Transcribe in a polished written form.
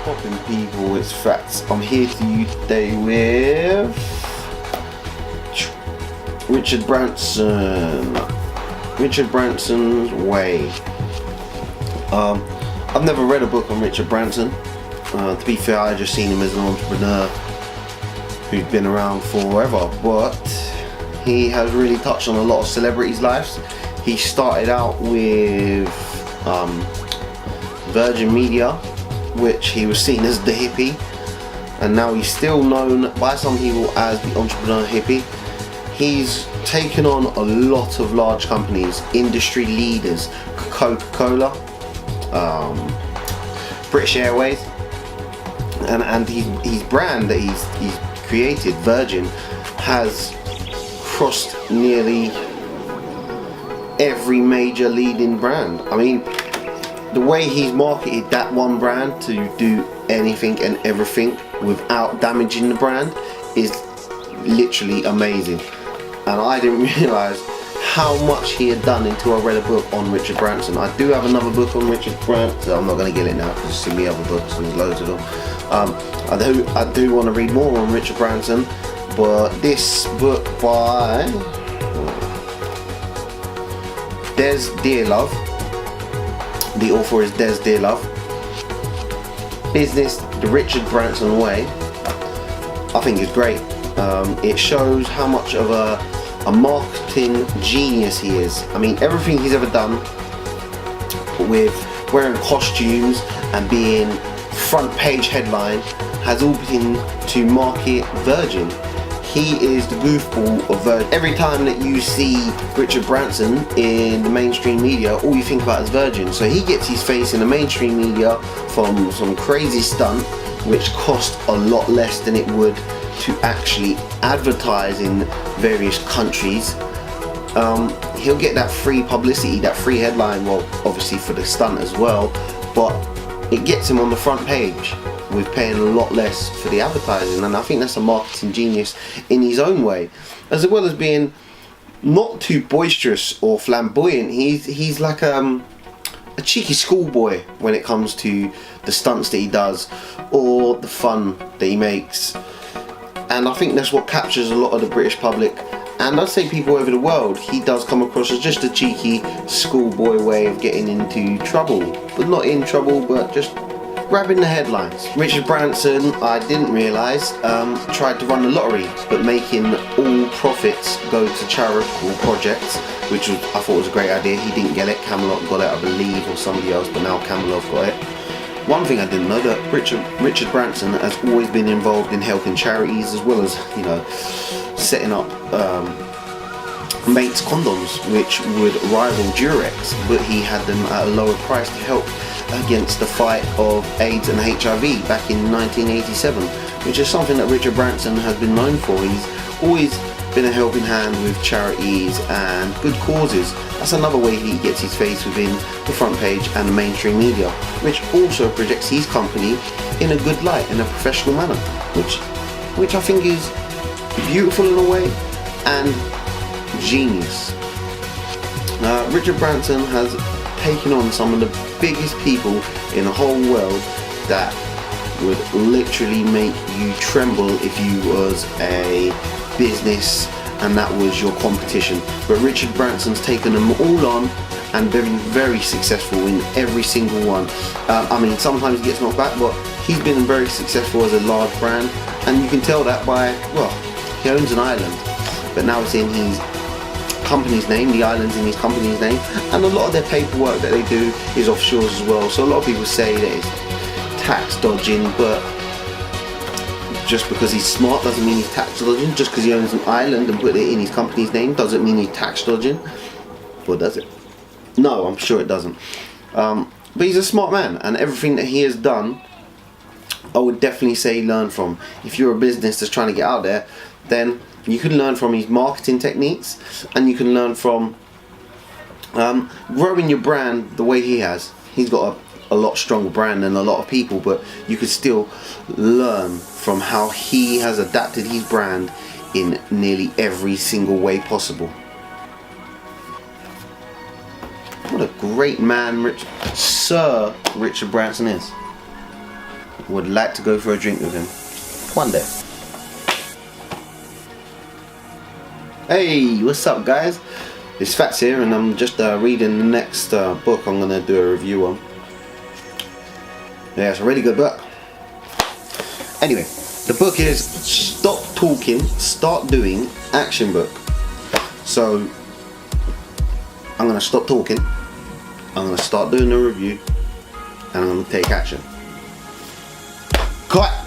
Popping people, it's Fatz. I'm here to you today with Richard Branson. Richard Branson's Way. I've never read a book on Richard Branson. To be fair, I just seen him as an entrepreneur who's been around forever, but he has really touched on a lot of celebrities' lives. He started out with Virgin Media, which he was seen as the hippie, and now he's still known by some people as the entrepreneur hippie. He's taken on a lot of large companies, industry leaders, Coca-Cola, British Airways, and his brand that he's created, Virgin, has crossed nearly every major leading brand. I mean, the way he's marketed that one brand to do anything and everything without damaging the brand is literally amazing. And I didn't realise how much he had done until I read a book on Richard Branson. I do have another book on Richard Branson. I'm not going to get it now because there's so many other books and there's loads of them. I do want to read more on Richard Branson, but this book by Des Dearlove, the author is Des Dearlove, Business, the Richard Branson Way, I think is great. It shows how much of a marketing genius he is. I mean, everything he's ever done with wearing costumes and being front page headline has all been to market Virgin. He is the goofball of Virgin. Every time that you see Richard Branson in the mainstream media, all you think about is Virgin. So he gets his face in the mainstream media from some crazy stunt, which cost a lot less than it would to actually advertise in various countries. He'll get that free publicity, that free headline, well, obviously for the stunt as well, but it gets him on the front page with paying a lot less for the advertising. And I think that's a marketing genius in his own way, as well as being not too boisterous or flamboyant. He's like a cheeky schoolboy when it comes to the stunts that he does or the fun that he makes, and I think that's what captures a lot of the British public, and I'd say people over the world. He does come across as just a cheeky schoolboy way of getting into trouble, but not in trouble, but just grabbing the headlines. Richard Branson, I didn't realise, tried to run the lottery, but making all profits go to charitable projects, which I thought was a great idea. He didn't get it, Camelot got it, I believe, or somebody else, but now Camelot got it. One thing I didn't know, that Richard Branson has always been involved in helping charities, as well as, you know, setting up Mates condoms, which would rival Durex, but he had them at a lower price to help against the fight of AIDS and HIV back in 1987, which is something that Richard Branson has been known for. He's always been a helping hand with charities and good causes. That's another way he gets his face within the front page and the mainstream media, which also projects his company in a good light, in a professional manner, which I think is beautiful in a way and genius. Richard Branson has taken on some of the biggest people in the whole world that would literally make you tremble if you was a business and that was your competition. But Richard Branson's taken them all on and been very successful in every single one. I mean, sometimes he gets knocked back, but he's been very successful as a large brand, and you can tell that by, well, he owns an island, but now it's in his company's name, the island's in his company's name, and a lot of their paperwork that they do is offshore as well. So a lot of people say that it's tax dodging, but just because he's smart doesn't mean he's tax dodging. Just because he owns an island and put it in his company's name doesn't mean he's tax dodging. Or does it? No, I'm sure it doesn't. But he's a smart man, and everything that he has done, I would definitely say learn from. If you're a business that's trying to get out there, then you can learn from his marketing techniques, and you can learn from growing your brand the way he has. He's got a lot stronger brand than a lot of people, but you could still learn from how he has adapted his brand in nearly every single way possible. What a great man Sir Richard Branson is. would like to go for a drink with him. One day. Hey, what's up guys? It's Fatz here, and I'm just reading the next book I'm going to do a review on. Yeah, it's a really good book. Anyway, the book is Stop Talking, Start Doing action book. So, I'm going to stop talking, I'm going to start doing the review, and I'm going to take action. Cut!